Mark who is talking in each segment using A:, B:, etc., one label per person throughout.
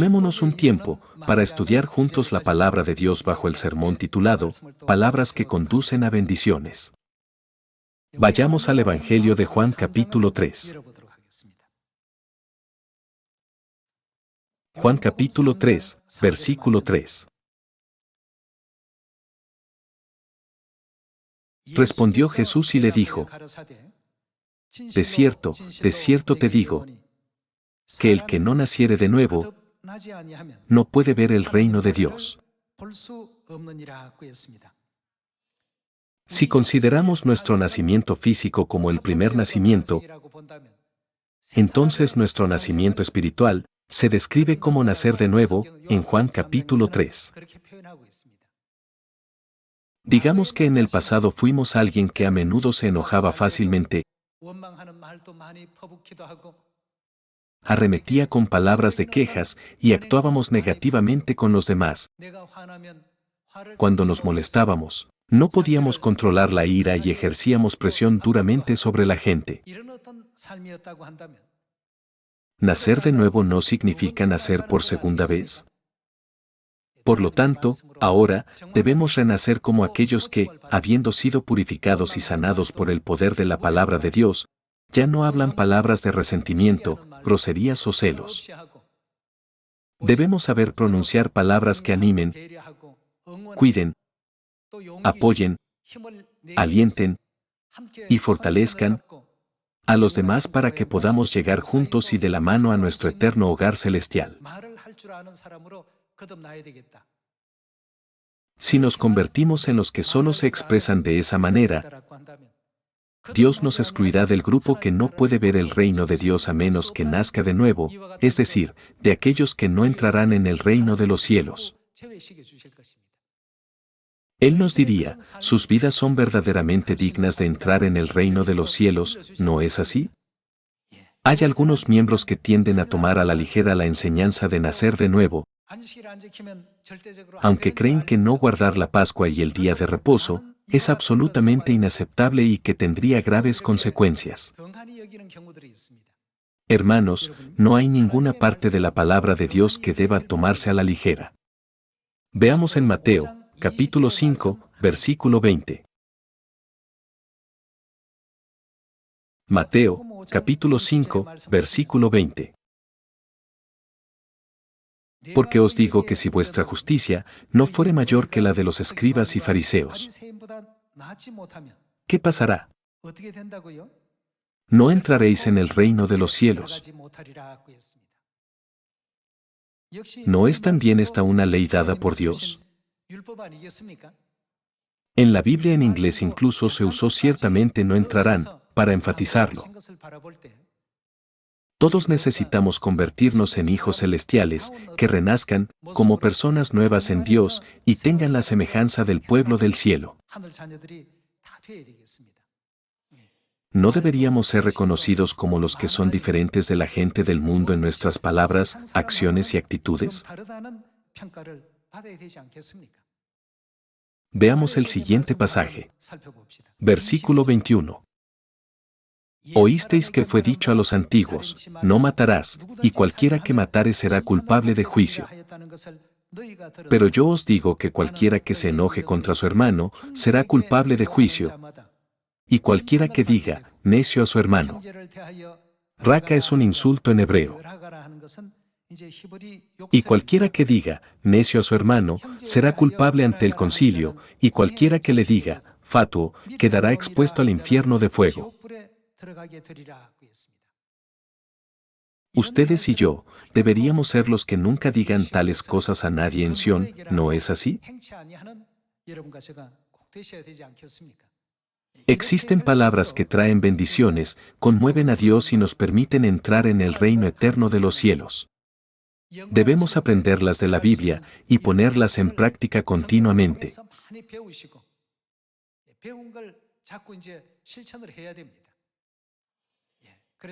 A: Tomémonos un tiempo para estudiar juntos la palabra de Dios bajo el sermón titulado Palabras que conducen a bendiciones. Vayamos al Evangelio de Juan capítulo 3. Juan capítulo 3, versículo 3. Respondió Jesús y le dijo: de cierto te digo, que el que no naciere de nuevo, no puede ver el reino de Dios. Si consideramos nuestro nacimiento físico como el primer nacimiento, entonces nuestro nacimiento espiritual se describe como nacer de nuevo en Juan capítulo 3. Digamos que en el pasado fuimos alguien que a menudo se enojaba fácilmente, arremetía con palabras de quejas y actuábamos negativamente con los demás. Cuando nos molestábamos, no podíamos controlar la ira y ejercíamos presión duramente sobre la gente. ¿Nacer de nuevo no significa nacer por segunda vez? Por lo tanto, ahora, debemos renacer como aquellos que, habiendo sido purificados y sanados por el poder de la palabra de Dios, ya no hablan palabras de resentimiento, groserías o celos. Debemos saber pronunciar palabras que animen, cuiden, apoyen, alienten y fortalezcan a los demás para que podamos llegar juntos y de la mano a nuestro eterno hogar celestial. Si nos convertimos en los que solo se expresan de esa manera, Dios nos excluirá del grupo que no puede ver el reino de Dios a menos que nazca de nuevo, es decir, de aquellos que no entrarán en el reino de los cielos. Él nos diría: sus vidas son verdaderamente dignas de entrar en el reino de los cielos, ¿no es así? Hay algunos miembros que tienden a tomar a la ligera la enseñanza de nacer de nuevo, aunque creen que no guardar la Pascua y el día de reposo es absolutamente inaceptable y que tendría graves consecuencias. Hermanos, no hay ninguna parte de la palabra de Dios que deba tomarse a la ligera. Veamos en Mateo, capítulo 5, versículo 20. Mateo, capítulo 5, versículo 20. Porque os digo que si vuestra justicia no fuere mayor que la de los escribas y fariseos, ¿qué pasará? No entraréis en el reino de los cielos. ¿No es también esta una ley dada por Dios? En la Biblia en inglés incluso se usó ciertamente no entrarán, para enfatizarlo. Todos necesitamos convertirnos en hijos celestiales, que renazcan como personas nuevas en Dios y tengan la semejanza del pueblo del cielo. ¿No deberíamos ser reconocidos como los que son diferentes de la gente del mundo en nuestras palabras, acciones y actitudes? Veamos el siguiente pasaje. Versículo 21. Oísteis que fue dicho a los antiguos: no matarás, y cualquiera que matare será culpable de juicio. Pero yo os digo que cualquiera que se enoje contra su hermano será culpable de juicio, y cualquiera que diga necio a su hermano. Raka es un insulto en hebreo. Y cualquiera que diga necio a su hermano será culpable ante el concilio, y cualquiera que le diga fatuo quedará expuesto al infierno de fuego. Ustedes y yo deberíamos ser los que nunca digan tales cosas a nadie en Sión, ¿no es así? Existen palabras que traen bendiciones, conmueven a Dios y nos permiten entrar en el reino eterno de los cielos. Debemos aprenderlas de la Biblia y ponerlas en práctica continuamente.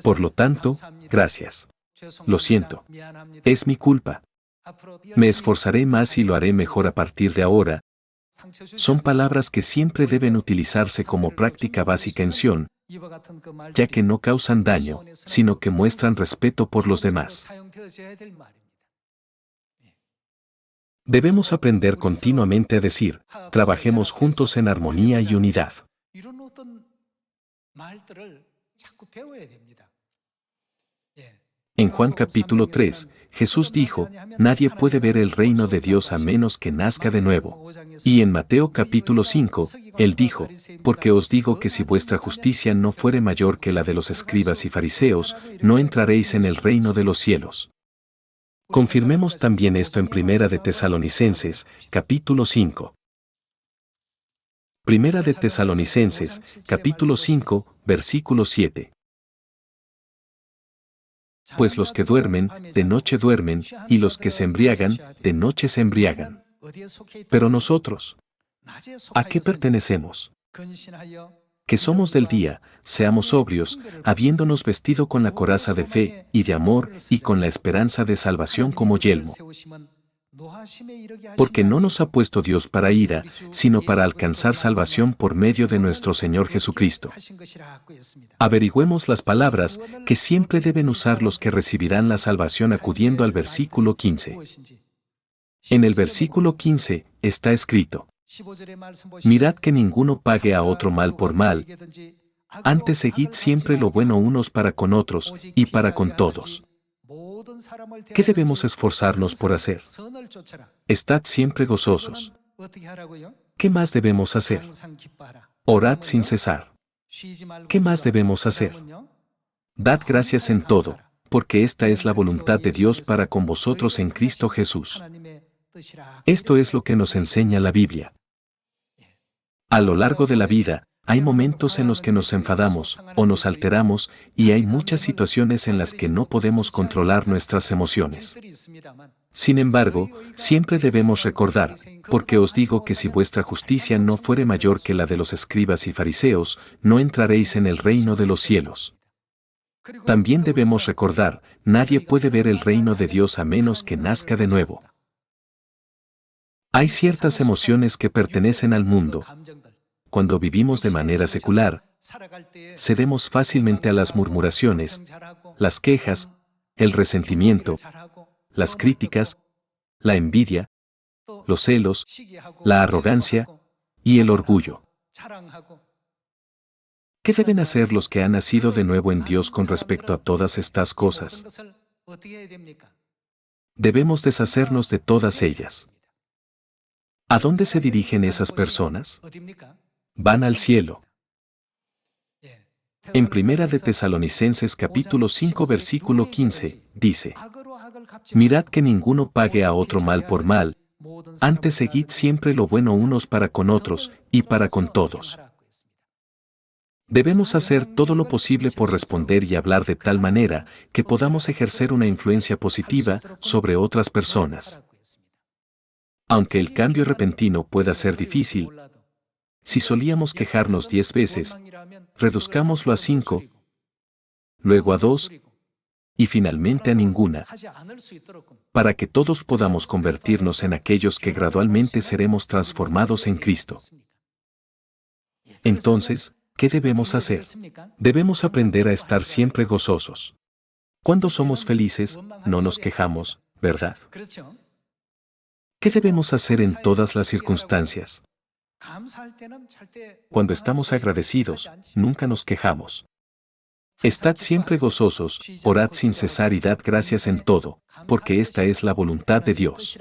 A: Por lo tanto, gracias. Lo siento. Es mi culpa. Me esforzaré más y lo haré mejor a partir de ahora. Son palabras que siempre deben utilizarse como práctica básica en Sión, ya que no causan daño, sino que muestran respeto por los demás. Debemos aprender continuamente a decir, trabajemos juntos en armonía y unidad. En Juan capítulo 3, Jesús dijo, nadie puede ver el reino de Dios a menos que nazca de nuevo. Y en Mateo capítulo 5, Él dijo, porque os digo que si vuestra justicia no fuere mayor que la de los escribas y fariseos, no entraréis en el reino de los cielos. Confirmemos también esto en Primera de Tesalonicenses, capítulo 5. Primera de Tesalonicenses, capítulo 5, versículo 7. Pues los que duermen, de noche duermen, y los que se embriagan, de noche se embriagan. Pero nosotros, ¿a qué pertenecemos? Que somos del día, seamos sobrios, habiéndonos vestido con la coraza de fe y de amor y con la esperanza de salvación como yelmo. Porque no nos ha puesto Dios para ira, sino para alcanzar salvación por medio de nuestro Señor Jesucristo. Averigüemos las palabras que siempre deben usar los que recibirán la salvación acudiendo al versículo 15. En el versículo 15 está escrito: mirad que ninguno pague a otro mal por mal, antes seguid siempre lo bueno unos para con otros y para con todos. ¿Qué debemos esforzarnos por hacer? Estad siempre gozosos. ¿Qué más debemos hacer? Orad sin cesar. ¿Qué más debemos hacer? Dad gracias en todo, porque esta es la voluntad de Dios para con vosotros en Cristo Jesús. Esto es lo que nos enseña la Biblia. A lo largo de la vida, hay momentos en los que nos enfadamos o nos alteramos y hay muchas situaciones en las que no podemos controlar nuestras emociones. Sin embargo, siempre debemos recordar, porque os digo que si vuestra justicia no fuere mayor que la de los escribas y fariseos, no entraréis en el reino de los cielos. También debemos recordar, nadie puede ver el reino de Dios a menos que nazca de nuevo. Hay ciertas emociones que pertenecen al mundo. Cuando vivimos de manera secular, cedemos fácilmente a las murmuraciones, las quejas, el resentimiento, las críticas, la envidia, los celos, la arrogancia y el orgullo. ¿Qué deben hacer los que han nacido de nuevo en Dios con respecto a todas estas cosas? Debemos deshacernos de todas ellas. ¿A dónde se dirigen esas personas? Van al cielo. En Primera de Tesalonicenses capítulo 5 versículo 15, dice: mirad que ninguno pague a otro mal por mal, antes seguid siempre lo bueno unos para con otros y para con todos. Debemos hacer todo lo posible por responder y hablar de tal manera que podamos ejercer una influencia positiva sobre otras personas. Aunque el cambio repentino pueda ser difícil, si solíamos quejarnos 10 veces, reduzcámoslo a 5, luego a 2 y finalmente a ninguna, para que todos podamos convertirnos en aquellos que gradualmente seremos transformados en Cristo. Entonces, ¿qué debemos hacer? Debemos aprender a estar siempre gozosos. Cuando somos felices, no nos quejamos, ¿verdad? ¿Qué debemos hacer en todas las circunstancias? Cuando estamos agradecidos, nunca nos quejamos. Estad siempre gozosos, orad sin cesar y dad gracias en todo, porque esta es la voluntad de Dios.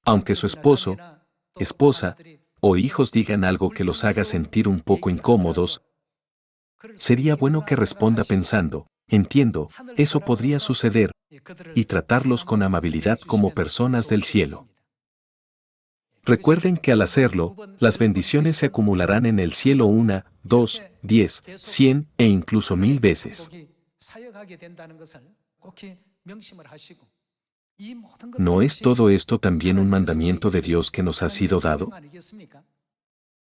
A: Aunque su esposo, esposa o hijos digan algo que los haga sentir un poco incómodos, sería bueno que responda pensando: entiendo, eso podría suceder, y tratarlos con amabilidad como personas del cielo. Recuerden que al hacerlo, las bendiciones se acumularán en el cielo 1, 2, 10, 100 e incluso 1000 veces. ¿No es todo esto también un mandamiento de Dios que nos ha sido dado?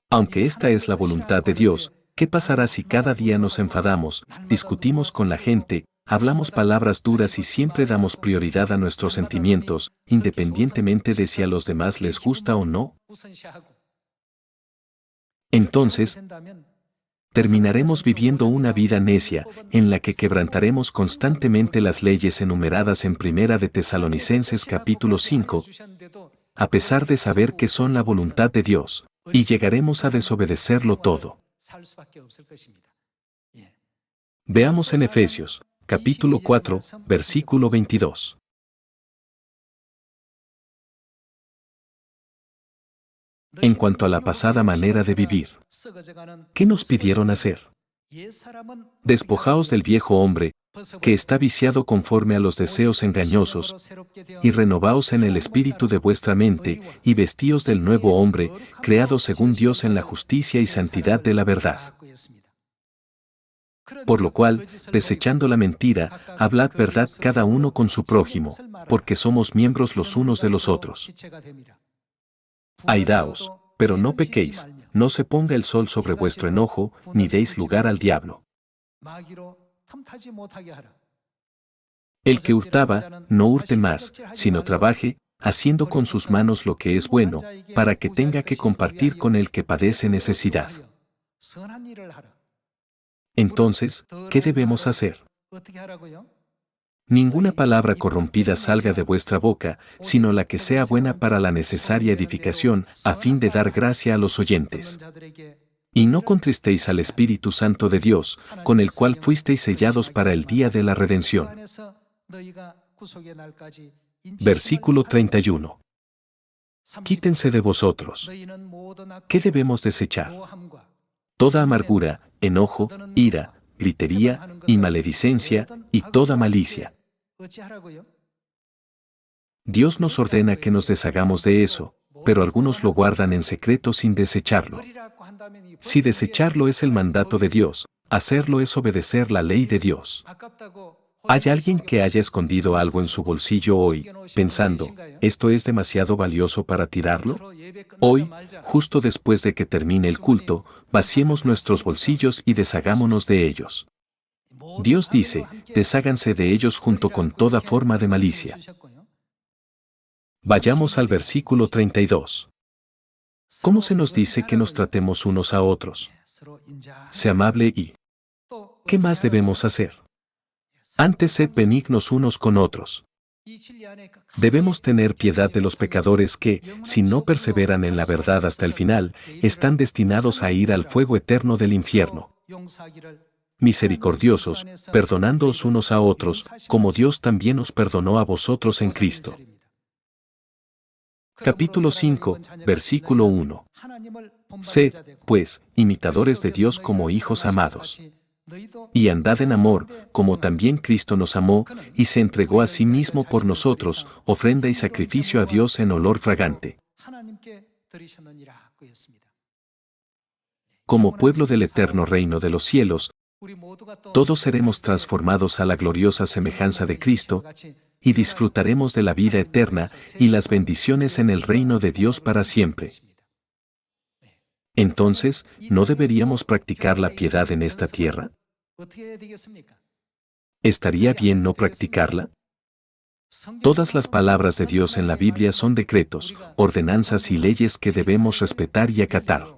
A: Aunque esta es la voluntad de Dios, ¿qué pasará si cada día nos enfadamos, discutimos con la gente, hablamos palabras duras y siempre damos prioridad a nuestros sentimientos, independientemente de si a los demás les gusta o no? Entonces, terminaremos viviendo una vida necia, en la que quebrantaremos constantemente las leyes enumeradas en Primera de Tesalonicenses capítulo 5, a pesar de saber que son la voluntad de Dios, y llegaremos a desobedecerlo todo. Veamos en Efesios, capítulo 4, versículo 22. En cuanto a la pasada manera de vivir, ¿qué nos pidieron hacer? Despojaos del viejo hombre, que está viciado conforme a los deseos engañosos, y renovaos en el espíritu de vuestra mente, y vestíos del nuevo hombre, creado según Dios en la justicia y santidad de la verdad. Por lo cual, desechando la mentira, hablad verdad cada uno con su prójimo, porque somos miembros los unos de los otros. Airaos, pero no pequéis, no se ponga el sol sobre vuestro enojo, ni deis lugar al diablo. El que hurtaba, no hurte más, sino trabaje, haciendo con sus manos lo que es bueno, para que tenga que compartir con el que padece necesidad. Entonces, ¿qué debemos hacer? Ninguna palabra corrompida salga de vuestra boca, sino la que sea buena para la necesaria edificación, a fin de dar gracia a los oyentes. Y no contristéis al Espíritu Santo de Dios, con el cual fuisteis sellados para el día de la redención. Versículo 31. Quítense de vosotros. ¿Qué debemos desechar? Toda amargura, enojo, ira, gritería, y maledicencia, y toda malicia. Dios nos ordena que nos deshagamos de eso, pero algunos lo guardan en secreto sin desecharlo. Si desecharlo es el mandato de Dios, hacerlo es obedecer la ley de Dios. ¿Hay alguien que haya escondido algo en su bolsillo hoy, pensando, esto es demasiado valioso para tirarlo? Hoy, justo después de que termine el culto, vaciemos nuestros bolsillos y deshagámonos de ellos. Dios dice, desháganse de ellos junto con toda forma de malicia. Vayamos al versículo 32. ¿Cómo se nos dice que nos tratemos unos a otros? Sé amable y... ¿qué más debemos hacer? Antes sed benignos unos con otros. Debemos tener piedad de los pecadores que, si no perseveran en la verdad hasta el final, están destinados a ir al fuego eterno del infierno. Misericordiosos, perdonándoos unos a otros, como Dios también os perdonó a vosotros en Cristo. Capítulo 5, versículo 1. Sed, pues, imitadores de Dios como hijos amados. Y andad en amor, como también Cristo nos amó, y se entregó a sí mismo por nosotros, ofrenda y sacrificio a Dios en olor fragante. Como pueblo del eterno reino de los cielos, todos seremos transformados a la gloriosa semejanza de Cristo, y disfrutaremos de la vida eterna y las bendiciones en el reino de Dios para siempre. Entonces, ¿no deberíamos practicar la piedad en esta tierra? ¿Estaría bien no practicarla? Todas las palabras de Dios en la Biblia son decretos, ordenanzas y leyes que debemos respetar y acatar.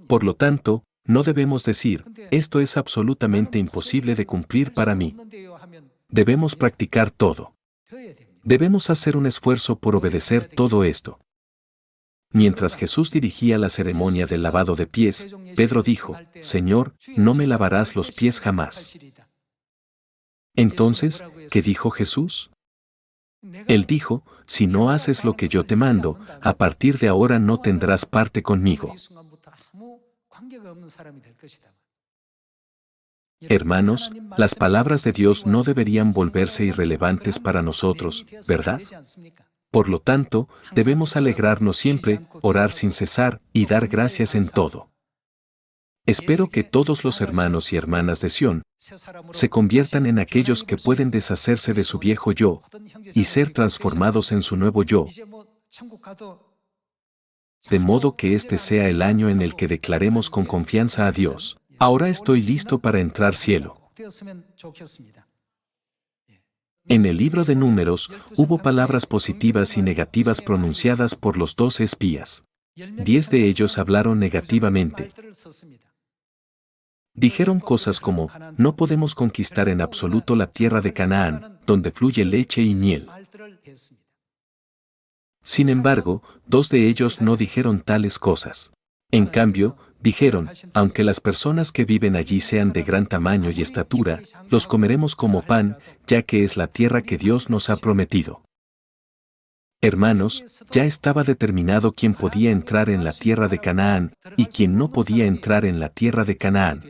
A: Por lo tanto, no debemos decir, esto es absolutamente imposible de cumplir para mí. Debemos practicar todo. Debemos hacer un esfuerzo por obedecer todo esto. Mientras Jesús dirigía la ceremonia del lavado de pies, Pedro dijo, Señor, no me lavarás los pies jamás. Entonces, ¿qué dijo Jesús? Él dijo, si no haces lo que yo te mando, a partir de ahora no tendrás parte conmigo. Hermanos, las palabras de Dios no deberían volverse irrelevantes para nosotros, ¿verdad? Por lo tanto, debemos alegrarnos siempre, orar sin cesar y dar gracias en todo. Espero que todos los hermanos y hermanas de Sión se conviertan en aquellos que pueden deshacerse de su viejo yo y ser transformados en su nuevo yo, de modo que este sea el año en el que declaremos con confianza a Dios, ahora estoy listo para entrar cielo. En el libro de Números hubo palabras positivas y negativas pronunciadas por los 12 espías. 10 de ellos hablaron negativamente. Dijeron cosas como, no podemos conquistar en absoluto la tierra de Canaán, donde fluye leche y miel. Sin embargo, 2 de ellos no dijeron tales cosas. En cambio, dijeron, aunque las personas que viven allí sean de gran tamaño y estatura, los comeremos como pan, ya que es la tierra que Dios nos ha prometido. Hermanos, ya estaba determinado quién podía entrar en la tierra de Canaán y quién no podía entrar en la tierra de Canaán.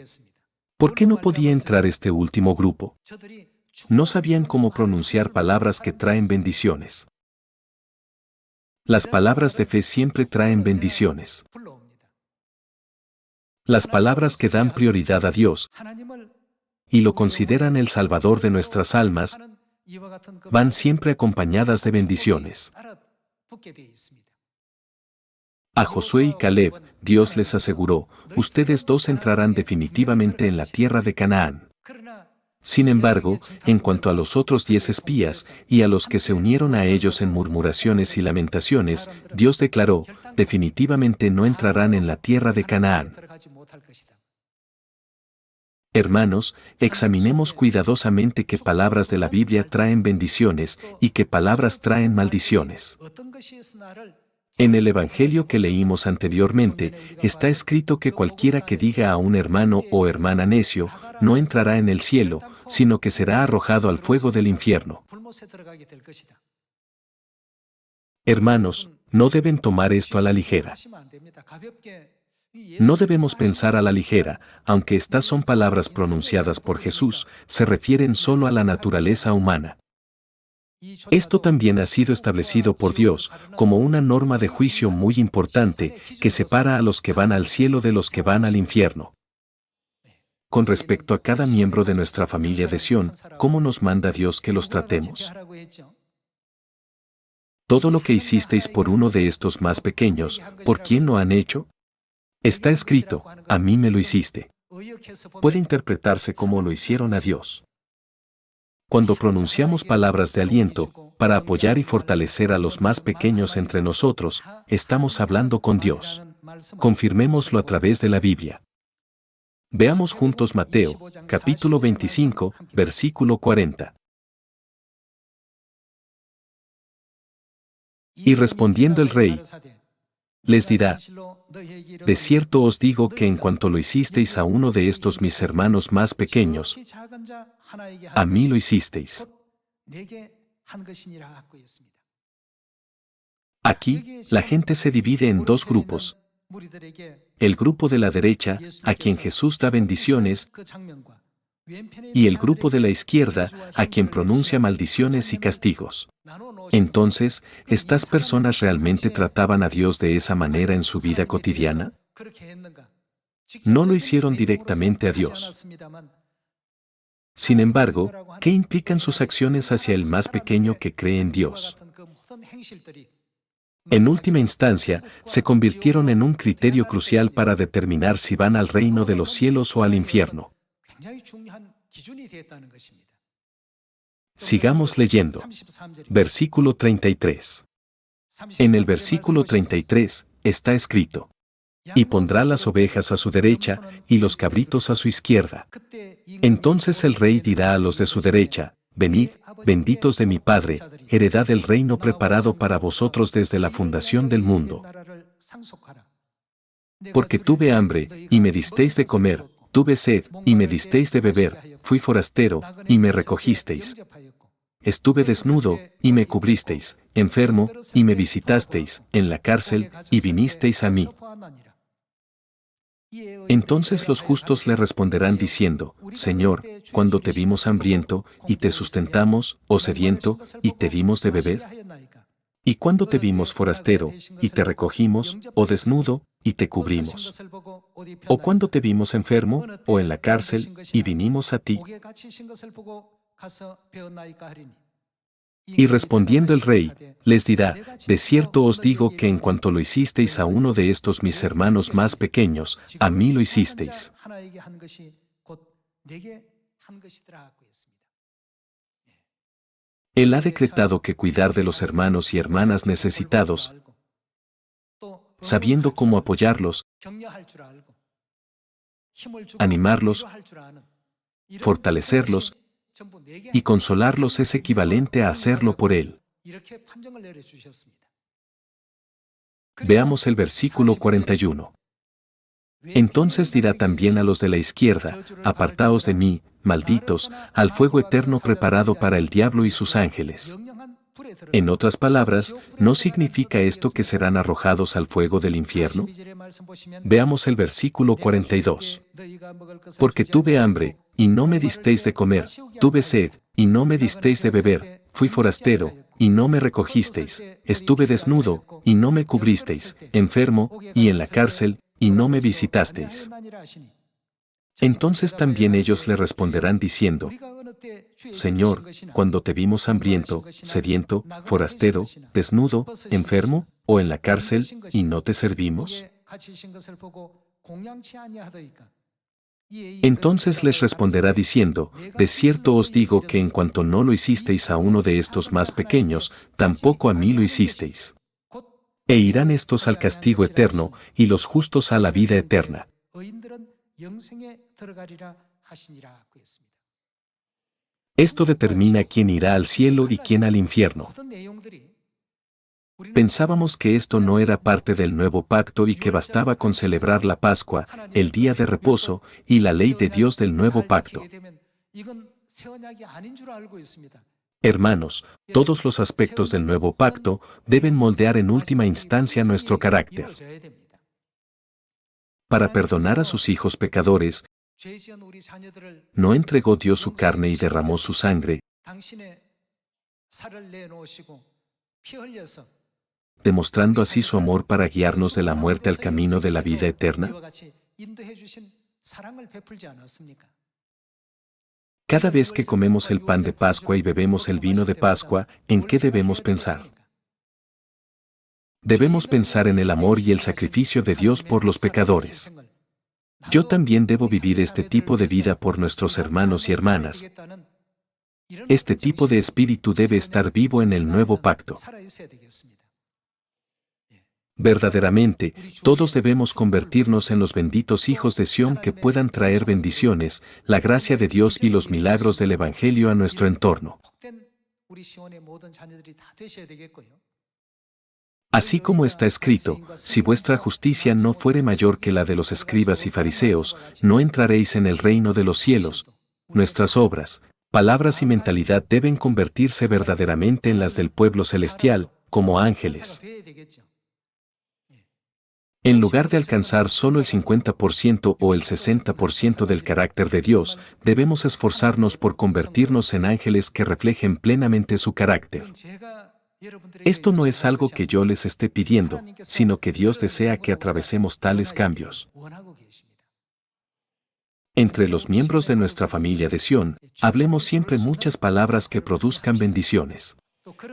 A: ¿Por qué no podía entrar este último grupo? No sabían cómo pronunciar palabras que traen bendiciones. Las palabras de fe siempre traen bendiciones. Las palabras que dan prioridad a Dios y lo consideran el Salvador de nuestras almas van siempre acompañadas de bendiciones. A Josué y Caleb, Dios les aseguró, ustedes 2 entrarán definitivamente en la tierra de Canaán. Sin embargo, en cuanto a los otros 10 espías y a los que se unieron a ellos en murmuraciones y lamentaciones, Dios declaró, definitivamente no entrarán en la tierra de Canaán. Hermanos, examinemos cuidadosamente qué palabras de la Biblia traen bendiciones y qué palabras traen maldiciones. En el Evangelio que leímos anteriormente, está escrito que cualquiera que diga a un hermano o hermana necio, no entrará en el cielo, sino que será arrojado al fuego del infierno. Hermanos, no deben tomar esto a la ligera. No debemos pensar a la ligera, aunque estas son palabras pronunciadas por Jesús, se refieren solo a la naturaleza humana. Esto también ha sido establecido por Dios como una norma de juicio muy importante que separa a los que van al cielo de los que van al infierno. Con respecto a cada miembro de nuestra familia de Sión, ¿cómo nos manda Dios que los tratemos? Todo lo que hicisteis por uno de estos más pequeños, ¿por quién lo han hecho? Está escrito, a mí me lo hiciste. Puede interpretarse como lo hicieron a Dios. Cuando pronunciamos palabras de aliento, para apoyar y fortalecer a los más pequeños entre nosotros, estamos hablando con Dios. Confirmémoslo a través de la Biblia. Veamos juntos Mateo, capítulo 25, versículo 40. Y respondiendo el rey, les dirá, de cierto os digo que en cuanto lo hicisteis a uno de estos mis hermanos más pequeños, a mí lo hicisteis. Aquí, la gente se divide en 2 grupos. El grupo de la derecha, a quien Jesús da bendiciones, y el grupo de la izquierda, a quien pronuncia maldiciones y castigos. Entonces, ¿estas personas realmente trataban a Dios de esa manera en su vida cotidiana? No lo hicieron directamente a Dios. Sin embargo, ¿qué implican sus acciones hacia el más pequeño que cree en Dios? En última instancia, se convirtieron en un criterio crucial para determinar si van al reino de los cielos o al infierno. Sigamos leyendo. Versículo 33. En el versículo 33 está escrito: y pondrá las ovejas a su derecha y los cabritos a su izquierda. Entonces el rey dirá a los de su derecha: venid, benditos de mi Padre, heredad del reino preparado para vosotros desde la fundación del mundo. Porque tuve hambre, y me disteis de comer, tuve sed, y me disteis de beber, fui forastero, y me recogisteis. Estuve desnudo, y me cubristeis, enfermo, y me visitasteis, en la cárcel, y vinisteis a mí. Entonces los justos le responderán diciendo: Señor, cuando te vimos hambriento, y te sustentamos, o sediento, y te dimos de beber? ¿Y cuando te vimos forastero, y te recogimos, o desnudo, y te cubrimos? ¿O cuando te vimos enfermo, o en la cárcel, y vinimos a ti? Y respondiendo el rey, les dirá: de cierto os digo que en cuanto lo hicisteis a uno de estos mis hermanos más pequeños, a mí lo hicisteis. Él ha decretado que cuidar de los hermanos y hermanas necesitados, sabiendo cómo apoyarlos, Animarlos, fortalecerlos y consolarlos es equivalente a hacerlo por Él. Veamos el versículo 41. Entonces dirá también a los de la izquierda: apartaos de mí, malditos, al fuego eterno preparado para el diablo y sus ángeles. En otras palabras, ¿no significa esto que serán arrojados al fuego del infierno? Veamos el versículo 42. Porque tuve hambre, y no me disteis de comer, tuve sed, y no me disteis de beber, fui forastero, y no me recogisteis, estuve desnudo, y no me cubristeis, enfermo, y en la cárcel, y no me visitasteis. Entonces también ellos le responderán diciendo: Señor, cuando te vimos hambriento, sediento, forastero, desnudo, enfermo, o en la cárcel, y no te servimos. Entonces les responderá diciendo: de cierto os digo que en cuanto no lo hicisteis a uno de estos más pequeños, tampoco a mí lo hicisteis. E irán estos al castigo eterno, y los justos a la vida eterna. Esto determina quién irá al cielo y quién al infierno. Pensábamos que esto no era parte del nuevo pacto y que bastaba con celebrar la Pascua, el día de reposo, y la ley de Dios del nuevo pacto. Hermanos, todos los aspectos del nuevo pacto deben moldear en última instancia nuestro carácter. Para perdonar a sus hijos pecadores, ¿no entregó Dios su carne y derramó su sangre, demostrando así su amor para guiarnos de la muerte al camino de la vida eterna? Cada vez que comemos el pan de Pascua y bebemos el vino de Pascua, ¿en qué debemos pensar? Debemos pensar en el amor y el sacrificio de Dios por los pecadores. Yo también debo vivir este tipo de vida por nuestros hermanos y hermanas. Este tipo de espíritu debe estar vivo en el nuevo pacto. Verdaderamente, todos debemos convertirnos en los benditos hijos de Sión que puedan traer bendiciones, la gracia de Dios y los milagros del Evangelio a nuestro entorno. Así como está escrito: si vuestra justicia no fuere mayor que la de los escribas y fariseos, no entraréis en el reino de los cielos. Nuestras obras, palabras y mentalidad deben convertirse verdaderamente en las del pueblo celestial, como ángeles. En lugar de alcanzar solo el 50% o el 60% del carácter de Dios, debemos esforzarnos por convertirnos en ángeles que reflejen plenamente su carácter. Esto no es algo que yo les esté pidiendo, sino que Dios desea que atravesemos tales cambios. Entre los miembros de nuestra familia de Sión, hablemos siempre muchas palabras que produzcan bendiciones.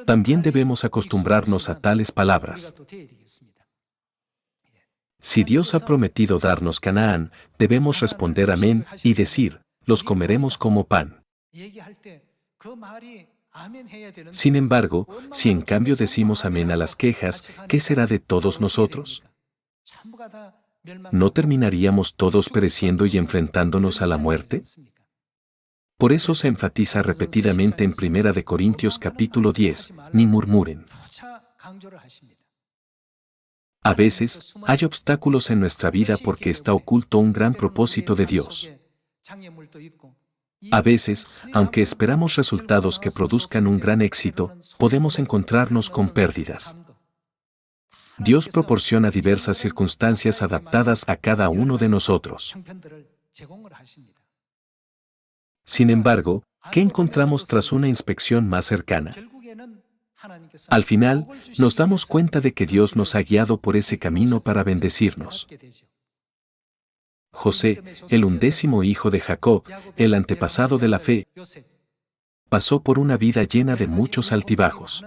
A: También debemos acostumbrarnos a tales palabras. Si Dios ha prometido darnos Canaán, debemos responder amén y decir: los comeremos como pan. Sin embargo, si en cambio decimos amén a las quejas, ¿qué será de todos nosotros? ¿No terminaríamos todos pereciendo y enfrentándonos a la muerte? Por eso se enfatiza repetidamente en 1 Corintios capítulo 10, ni murmuren. A veces, hay obstáculos en nuestra vida porque está oculto un gran propósito de Dios. A veces, aunque esperamos resultados que produzcan un gran éxito, podemos encontrarnos con pérdidas. Dios proporciona diversas circunstancias adaptadas a cada uno de nosotros. Sin embargo, ¿qué encontramos tras una inspección más cercana? Al final, nos damos cuenta de que Dios nos ha guiado por ese camino para bendecirnos. José, el 11º hijo de Jacob, el antepasado de la fe, pasó por una vida llena de muchos altibajos.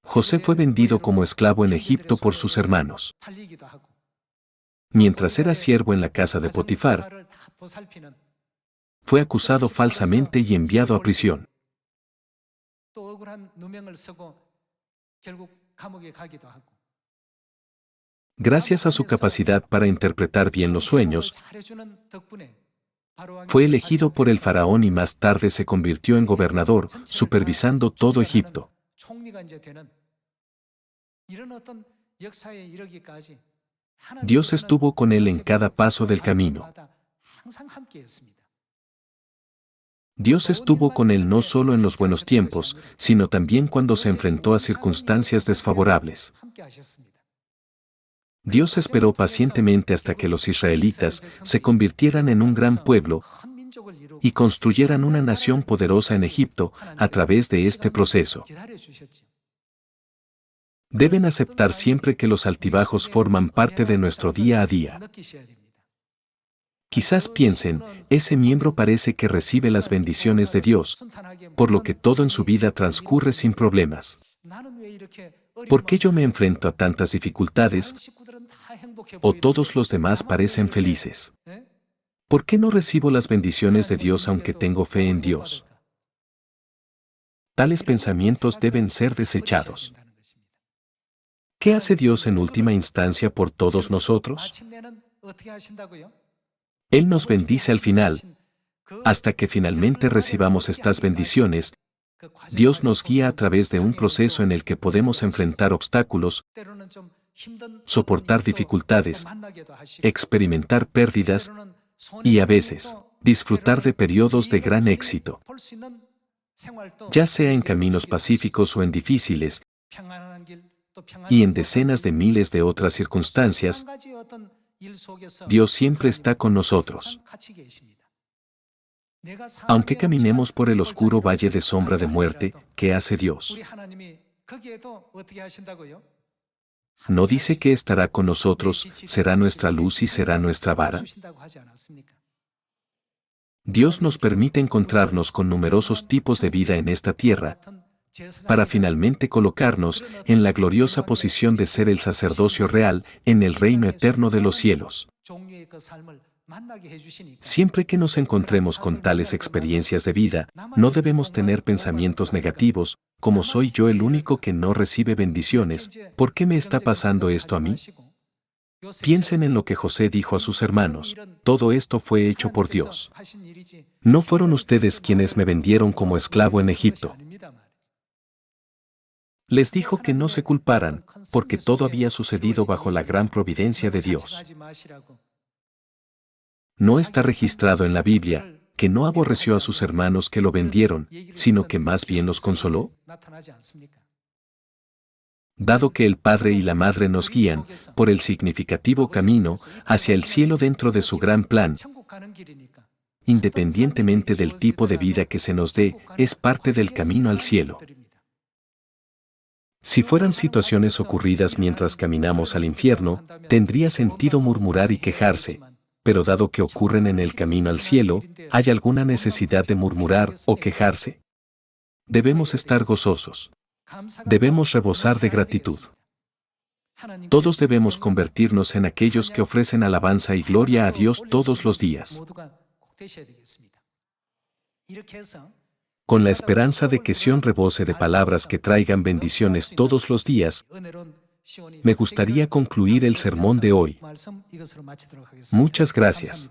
A: José fue vendido como esclavo en Egipto por sus hermanos. Mientras era siervo en la casa de Potifar, fue acusado falsamente y enviado a prisión. Gracias a su capacidad para interpretar bien los sueños, fue elegido por el faraón y más tarde se convirtió en gobernador, supervisando todo Egipto. Dios estuvo con él en cada paso del camino. Dios estuvo con él no solo en los buenos tiempos, sino también cuando se enfrentó a circunstancias desfavorables. Dios esperó pacientemente hasta que los israelitas se convirtieran en un gran pueblo y construyeran una nación poderosa en Egipto a través de este proceso. Deben aceptar siempre que los altibajos forman parte de nuestro día a día. Quizás piensen, ese miembro parece que recibe las bendiciones de Dios, por lo que todo en su vida transcurre sin problemas. ¿Por qué yo me enfrento a tantas dificultades? ¿O todos los demás parecen felices? ¿Por qué no recibo las bendiciones de Dios aunque tengo fe en Dios? Tales pensamientos deben ser desechados. ¿Qué hace Dios en última instancia por todos nosotros? Él nos bendice al final. Hasta que finalmente recibamos estas bendiciones, Dios nos guía a través de un proceso en el que podemos enfrentar obstáculos, soportar dificultades, experimentar pérdidas y a veces disfrutar de periodos de gran éxito. Ya sea en caminos pacíficos o en difíciles, y en decenas de miles de otras circunstancias, Dios siempre está con nosotros. Aunque caminemos por el oscuro valle de sombra de muerte, ¿qué hace Dios? ¿No dice que estará con nosotros, será nuestra luz y será nuestra vara? Dios nos permite encontrarnos con numerosos tipos de vida en esta tierra, para finalmente colocarnos en la gloriosa posición de ser el sacerdocio real en el reino eterno de los cielos. Siempre que nos encontremos con tales experiencias de vida, no debemos tener pensamientos negativos, como soy yo el único que no recibe bendiciones, ¿por qué me está pasando esto a mí? Piensen en lo que José dijo a sus hermanos, todo esto fue hecho por Dios. No fueron ustedes quienes me vendieron como esclavo en Egipto. Les dijo que no se culparan, porque todo había sucedido bajo la gran providencia de Dios. No está registrado en la Biblia que no aborreció a sus hermanos que lo vendieron, sino que más bien los consoló. Dado que el Padre y la Madre nos guían por el significativo camino hacia el cielo dentro de su gran plan, independientemente del tipo de vida que se nos dé, es parte del camino al cielo. Si fueran situaciones ocurridas mientras caminamos al infierno, tendría sentido murmurar y quejarse, pero dado que ocurren en el camino al cielo, ¿hay alguna necesidad de murmurar o quejarse? Debemos estar gozosos. Debemos rebosar de gratitud. Todos debemos convertirnos en aquellos que ofrecen alabanza y gloria a Dios todos los días. Con la esperanza de que Sión rebose de palabras que traigan bendiciones todos los días, me gustaría concluir el sermón de hoy. Muchas gracias.